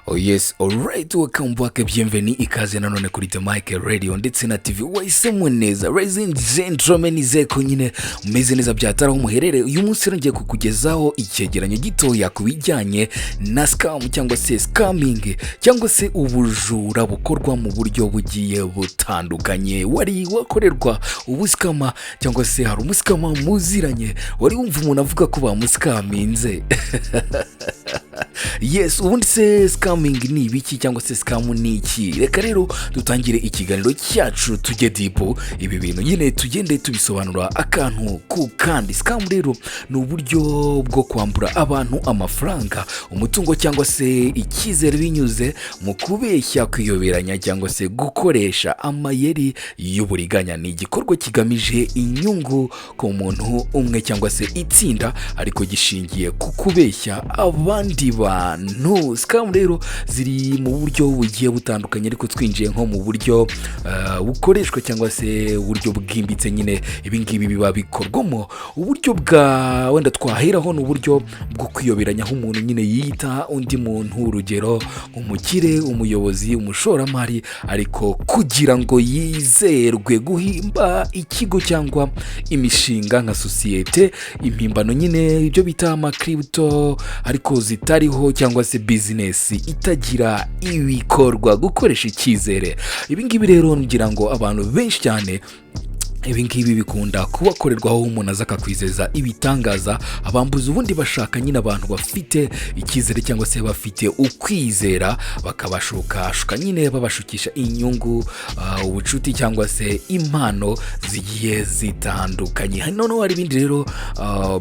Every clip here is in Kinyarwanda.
Oh yes, alright, welcome back, bienvenue, ikaze nanone kuri The Mic Radio ndetse na TV. Wahisemo neza, ladies and gentlemen, izeko nyine umeze neza byataraho muherere. Uyu munsi ngiye kukugezaho icyegeranyo gitoya ku bijyanye na scam cyangwa se scamming cyangwa se ubujura bukorwa mu buryo bugiye butandukanye. Wari wakorerwa ubusikama cyangwa se hari umusikama muziranye, wari wumva umuntu avuga ko bamuscaminze. Yes, ubundi se scamming ni ibiki cyangwa se scam ni iki? Reka rero dutangire ikiganiro cyacu tujye dipo ibi bintu nyine tugende tubisobanura akantu ku kandi. Scam rero ni uburyo bwo kwambura abantu amafaranga, umutungo cyangwa se ikizere binyuze mu kubeshya, kwiyoberanya cyangwa se gukoresha amayeri y'uburiganya. Ni igikorwa kigamije inyungu ku muntu umwe cyangwa se itsinda, ariko gishingiye ku kubeshya abandi bantu. Scam rero ziri mu buryo bugiye butandukanye, ariko twinjiye nko mu buryo bukoreshwa cyangwa se uburyo bwimbitse. Nyine ibi ngibi biba bikorwamo uburyo bwa wenda twaheraho n'uburyo bwo kwiyoberanya, aho umuntu nyine yita undi muntu, urugero umukire, umuyobozi, umushoramari, ariko kugira ngo yizerwe, guhimba ikigo cyangwa imishinga nka sosiyete, impimbano nyine ibyo bita amakripto ariko zitariho, cyangwa se business itagira ibikorwa, gukoresha ikizere. Ibi ngibi rero ngira ngo abantu benshi cyane ibi ngibi bikunda kubakorerwaho, umuntu aza akakwizeza ibitangaza, abambuza ubundi bashaka nyine abantu bafite ikizere cyangwa se bafite ukwizera, bakabashukashuka nyine babashukisha inyungu, ubucuti cyangwa se impano zigiye zitandukanye. Noneho hari ibindi rero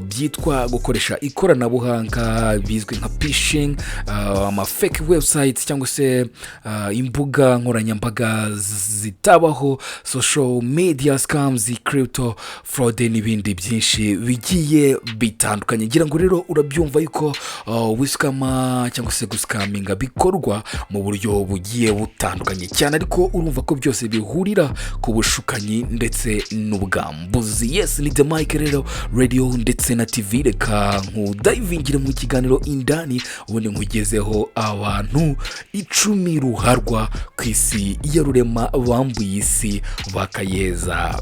byitwa gukoresha ikoranabuhanga bizwi nka phishing, ama fake websites cyangwa se imbuga nkoranyambaga zitabaho, social media scams, crypto fraud n'ibindi byinshi bigiye bitandukanye. Ngira ngo rero urabyumva yuko wiskama cyangwa se guscaminga bikorwa mu buryo bugiye butandukanye cyane, ariko urumva ko byose bihurira ku bushukanyi ndetse n'ubwambuzi. Yes, ni The Mic rero Radio ndetse na TV. Reka nkudayivingire mu kiganiro indani, ubundi nkugezeho abantu 10 ruharwa ku isi ya rurema bambuye isi bakayeza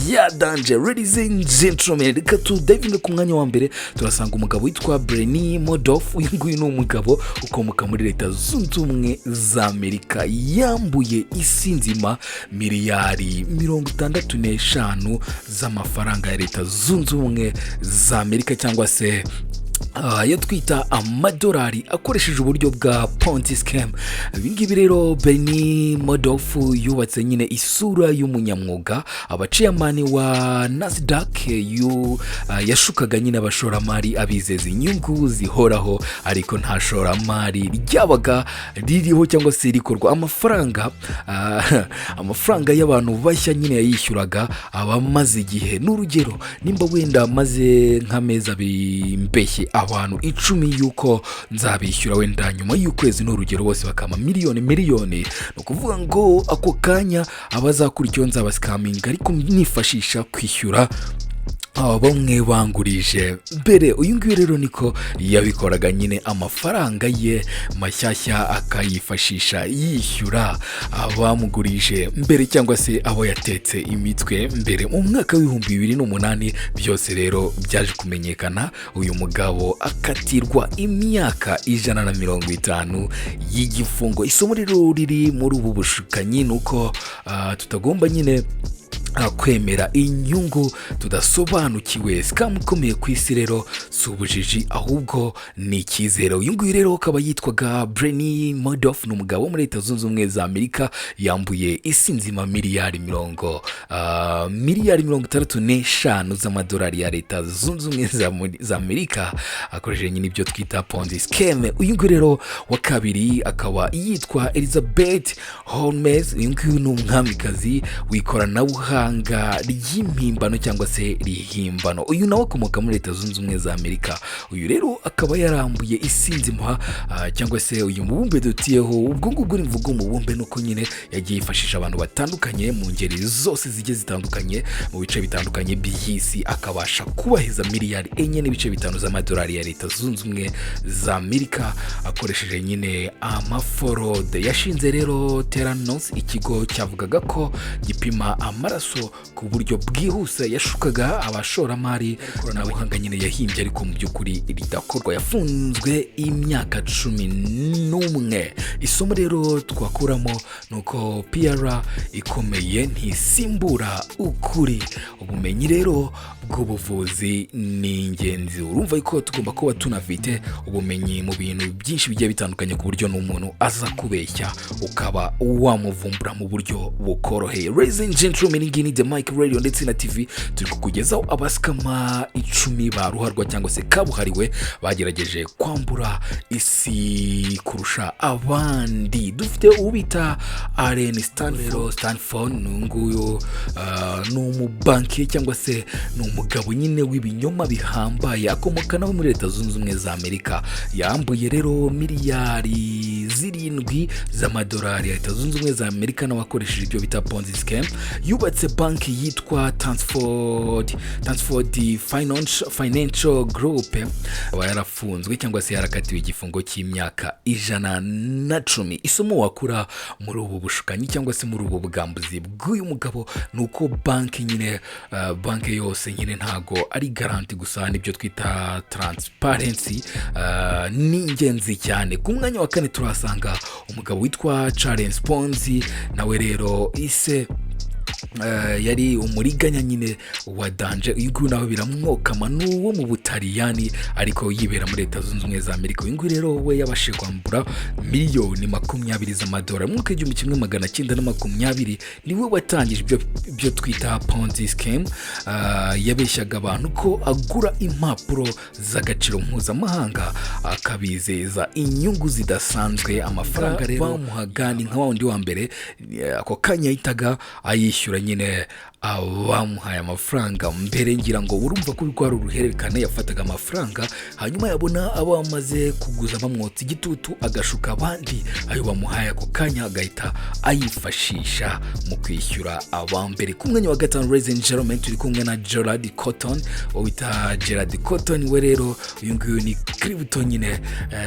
ya danger. Ladies and gentlemen, reka tudavinge ku mwanya wa mbere turasanga umugabo witwa Bernie Madoff. Uyu nguyu ni umugabo ukomoka muri Leta Zunze Ubumwe za Amerika, yambuye isi nzima miliyari 65 z'amafaranga ya Leta Zunze Ubumwe za Amerika, cyangwa se yo twita amadolari, akoresheje uburyo bwa Ponzi scam. Ibingibi rero Bernie Madoff yubatse nyine isura y'umunyamwuga, abachairman wa Nasdaq yashukaga nyine abashoramari, abizeza inyungu zihoraho, ariko nta shoramari ryabaga ririho cyangwa se rikorwa. Amafaranga y'abantu bashya nyine yayishyuraga abamaze igihe. N'urugero, nimba wenda maze nk'amezi abimbeshye abantu 10 yuko nzabishyura wenda nyuma y'ukwezi, n'urugero bose bakama miliyoni, ni ukuvuga ngo ako kanya abazakurikiyeho nzabascaminga, ariko nifashisha kwishyura bamwe bangurije mbere. Uyu nguyu rero niko yabikoraga nyine, amafaranga ye mashyashya akayifashisha yishyura abamugurije mbere cyangwa se abo yatetse imitwe mbere. Mu mwaka w'2008 byose rero byaje kumenyekana, uyu mugabo akatirwa imyaka 150 y'igifungo. Isomo rero riri muri ubu bushukanyi nuko tutagomba nyine kwemera inyungu tudasobanukiwe. Scam ikomeye ku isi rero si ubujiji, ahubwo ni ikizere. Uyu nguyu rero akaba yitwaga Bernie Madoff, ni umugabo wo muri Leta Zunze Ubumwe za Amerika, yambuye isi nzima miliyari 65 z'amadolari ya Leta Zunze Ubumwe za Amerika, akoresheje nyine ibyo twita Ponzi scam. Uyu nguyu rero wa kabiri akaba yitwa Elizabeth Holmes. Uyu nguyu ni umwamikazi w'ikoranabuhanga ifaranga ry'impimbano cyangwa se rihimbano. Uyu nawe akomoka muri Leta Zunze Ubumwe za Amerika. Uyu rero akaba yarambuye isinzimwa cyangwa se uyu mubumbe dutiyeho. Ubwo ngubwo ni mvugo mubumbe nuko nyine yagiye yifashisha abantu batandukanye mu ngeri zose zigiye zitandukanye mu bice bitandukanye by'isi, akabasha kubaheza miliyari 4.5 z'amadolari ya Leta Zunze Ubumwe za Amerika akoresheje nyine amaforode. Yashinze rero Theranos, ikigo cyavugaga ko gipima amaraso ku buryo bwihuse, yashukaga abashoramari. Ikoranabuhanga nyine yahimbye ariko mu by'ukuri ridakorwa. Yafunzwe imyaka 11. Isomo rero twakuramo nuko PR ikomeye ntisimbura ukuri. Ubumenyi rero bw'ubuvuzi ni ingenzi. Urumva yuko tugomba kuba tunafite ubumenyi mu bintu byinshi bigiye bitandukanye ku buryo n'umuntu aza kubeshya ukaba wamuvumbura mu buryo bukoroheye. Ladies and gentlemen, ngini The Mic Radio ndetse na TV turi kukugezaho abasikama 10 baruharwa cyangwa se kabuhariwe bagerageje kwambura isi kurusha abandi. Dufite ubita Allen Stanford nguyu n'umubanki cyangwa se n'umugabo nyine w'ibinyoma bihambaye, akomoka naho muri Leta Zunze Ubumwe za Amerika. Yambuye rero miliyari 7 z'amadolari ya Leta Zunze Ubumwe za Amerika n'abakoresheje ibyo bita Ponzi scam. Yubatse banki yitwa Stanford Financial Group. Aba yarafunzwe cyangwa se yarakatiwe igifungo cy'imyaka 110. Isomo wakura muri ubu bushukanyi cyangwa se muri ubu bugambuzi bw'uyu mugabo nuko banki nyine banki yose nyine ntago ari garanti gusa, nibyo twita transparency ni ingenzi cyane. Ku mwanya wa 4 turasanga umugabo witwa Charles Ponzi. Nawe rero ise yari umuriganya nyine wa danje. Uyu nawe biramwokama n'uwo mu Butaliyani ariko yibera muri Leta Zunze Ubumwe za Amerika. Uyu rero we yabashije kwambura miliyoni 20 z'amadolari mu mwaka w'1920. Niwe watangije ibyo twita Ponzi scam. Yabeshyaga abantu ko agura impapuro z'agaciro mpuzamahanga akabizeza inyungu zidasanzwe. Amafaranga rero bamuhaga ni nka wundi wa mbere, ako kanya yitaga ayishyura nyine abamuhaye amafaranga mbere. Ngira ngo urumva ko rwari uruhererekane. Yafataga amafaranga hanyuma yabona abamaze kuguza bamwotsa igitutu agashuka abandi ayo bamuhaye ako kanya agahita ayifashisha mu kwishyura abambere. Ku mwanya wa 5 ladies and gentlemen turi kumwe na Gerald Cotton. Wita Gerald Cotton we rero uyu nguyu ni crypto nyine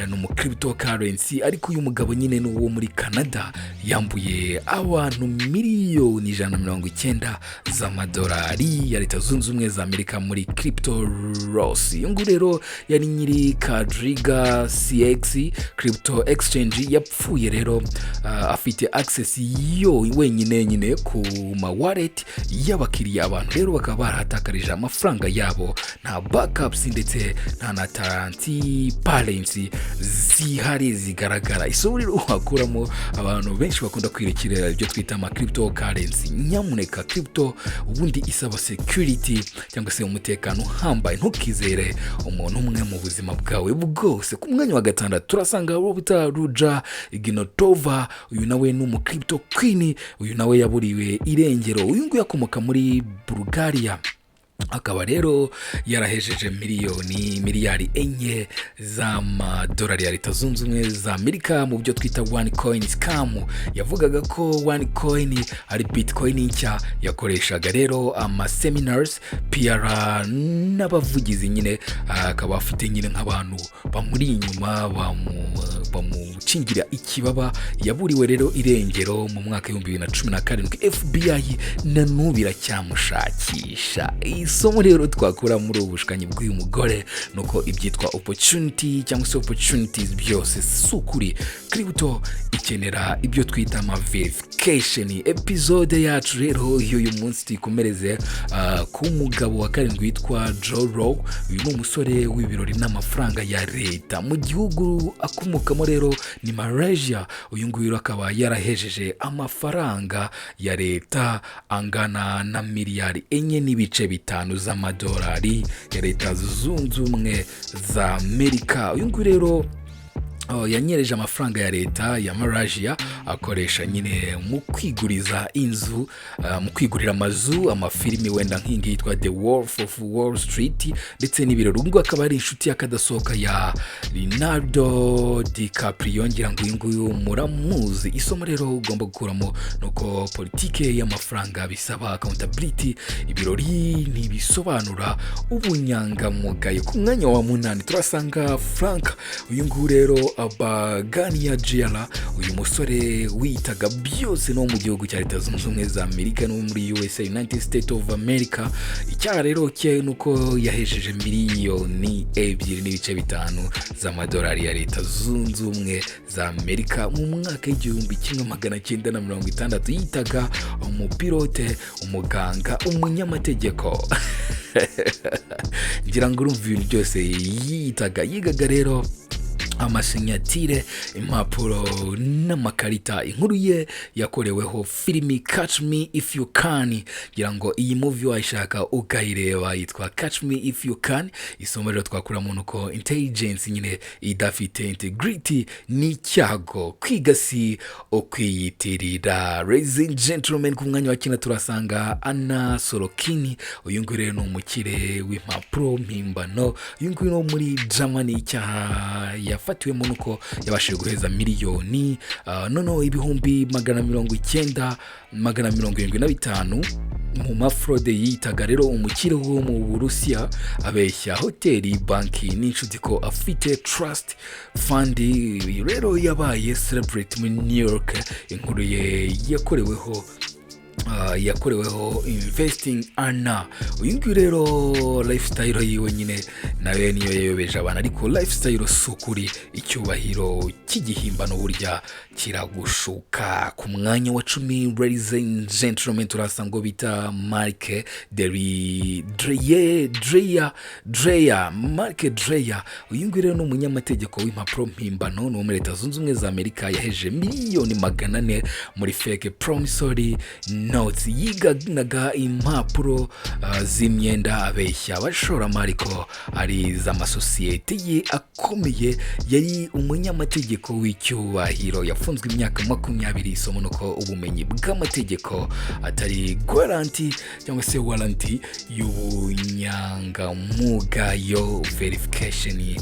no cryptocurrency, ariko uyu mugabo nyine ni uwo muri Canada. Yambuye abantu miliyoni 190 z'amadolari ya Leta Zunze Ubumwe za Amerika muri crypto loss. Uyu nguyu rero yari nyiri Kadriga CX crypto exchange. Yapfuye rero afite access yo wenyine nyine ku ma wallet y'abakiriya. Abantu rero bakaba barahatakarije amafaranga yabo, nta backups ndetse nta na transparency zihari zigaragara. Isomo rero wakuramo abantu benshi bakunda kwirekera ibyo twita ama cryptocurrency. Nyamuneka crypto ubundi isaba security cyangwa se umutekano uhambaye. Ntukizere umuntu umwe mu buzima bwawe bwose. Ku mwanya wa 6 turasanga Robita Ruja Ignatova. Uyu nawe ni umu crypto queen. Uyu nawe yaburiwe irengero. Uyu nguyu yakomoka muri Bulgaria. Akaba rero yarahejeje miliyari 4 z'amadolari ya Leta Zunze Ubumwe za Amerika mu byo twita one coin scam. Yavugaga ko one coin ari bitcoin nshya. Yakoreshaga rero ama seminars, PR n'abavugizi nyine. Akaba afite nyine nk'abantu bamuri inyuma bamucingira ikibaba. Yaburiwe rero irengero mu mwaka w'2017. FBI na nubira cyamushakisha. Isomo rero twakura muri ubushukanyi bw'uyu mugore nuko ibyitwa opportunity cyangwa se opportunities byose sukuri. Crypto ikenera ibyo twita ama verification. Episode yacu rero y'uyu munsi tuyikomereze ku mugabo wa 7 witwa Joe Rowe. Uyu ni umusore w'ibirori n'amafaranga ya leta mu gihugu akomokamo rero ni Malaysia. Uyu nguyu akaba yarahejeje amafaranga ya leta angana na miliyari 4.5 z'amadolari ya Leta Zunze Ubumwe za Amerika. Uyu nguyu rero yanyereje amafaranga ya leta ya Malaysia akoresha nyine mu kwiguriza inzu, mu kwigurira amazu, amafilimi wenda nk'ingi yitwa The Wolf of Wall Street ndetse n'ibirori. Ubwo akaba ari inshuti y'akadasohoka ya Leonardo DiCaprio, ngira ngo uyu nguyu muramuzi. Isomo rero ugomba gukuramo nuko politike y'amafaranga bisaba accountability. Ibirori ntibisobanura ubunyangamugayo. Ku mwanya wa 8 turasanga Frank, uyu nguyu rero Abagania Jela, uyu musore witaga byose no mu gihugu cya Leta Zunze Ubumwe za Amerika no muri USA, United States of America. Icyaha rero cye nuko yahejeje miliyoni 2.5 z'amadolari ya Leta Zunze Ubumwe za Amerika mu mwaka w'igihumbi 1960. Yitaga umupilote, umuganga, umunyamategeko. Ngira ngo urumva ibintu byose yigaga rero amasinyatire, impapuro n'amakarita. Inkuru ye yakoreweho filimi Catch Me If You Can. Ngira ngo iyi movie wayishaka ukayireba, yitwa Catch Me If You Can. Isomo rero twakuramo nuko intelligence nyine idafite integrity ni cyago, kwiga si ukwiyitirira. Ladies and gentlemen, ku mwanya wa kina turasanga Anna Sorokini. Uyu nguyu rero ni umukire w'impapuro mpimbano. Uyu nguyu no muri Germany. Icyaha yafatiwemo nuko yabashije guheza miliyoni noneho ibihumbi 975 mu mafrode. Yitaga rero umukire wo mu Burusiya, abeshya hoteli, banki n'inshuti ko afite trust fund. Rero yabaye celebrate muri New York. Inkuru ye yakoreweho investing Anna. Uyu nguyu rero lifestyle yiwe nyine nawe niyo yayobeje abantu, ariko lifestyle sukuri, icyubahiro cy'igihimbano burya kiragushuka. Ku mwanya wa 10 ladies and gentlemen turasanga bita Mark Dreyer. Uyu nguyu rero ni umunyamategeko w'impapuro mpimbano no muri Leta Zunze Ubumwe za Amerika. Yaheje miliyoni 400 muri fake promissory notes. Yiganaga impapuro z'imyenda abeshya abashoramari ko ari iz'amasosiyete ye akomeye. Yari umunyamategeko w'icyubahiro, yafunzwe imyaka 20. Isomo nuko ubumenyi bw'amategeko atari guarantee cyangwa se warranty y'ubunyangamugayo. Verification ni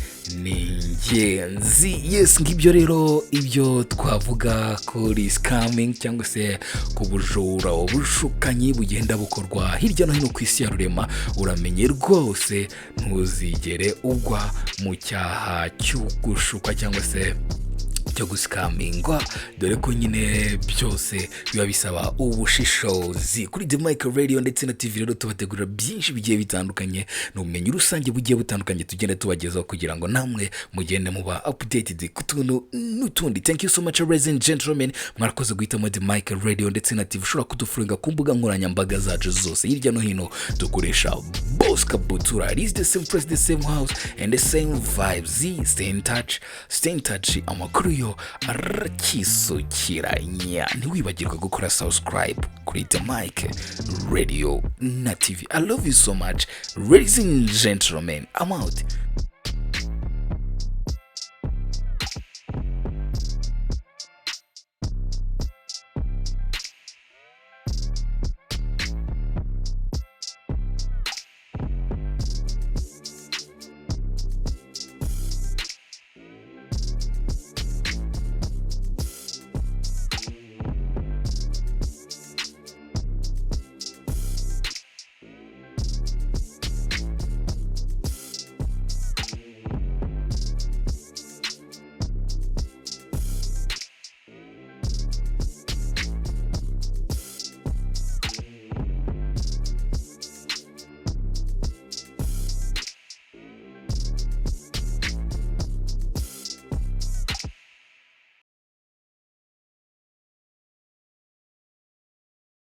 ingenzi. Yes, ngibyo rero ibyo twavuga kuri scamming cyangwa se ku bujura, ubushukanyi bugenda bukorwa hirya no hino ku isi ya rurema. Uramenye rwose ntuzigere ugwa mu cyaha cy'ugushuka cyangwa se cyo gusikamingwa, dore ko nyine byose biba bisaba ubushishozi. Kuri The Mic Radio ndetse na TV rero tubategurira byinshi bigiye bitandukanye n'ubumenyi rusange bugiye butandukanye tugenda tubagezaho kugira ngo namwe mugende muba updated ku tuntu n'utundi. Thank you so much ladies and gentlemen, mwarakoze guhitamo The Mic Radio ndetse na TV. Ushobora kudufunga ku mbuga nkoranyambaga zacu zose hirya no hino dukoresha Boss Kabutura. It is the same place, the same house and the same vibes. Stay in touch. Amakuru yo arakisukiranya. Ntiwibagirwe gukora subscribe kuri The Mic Radio na TV. I love you so much ladies and gentlemen. I'm out.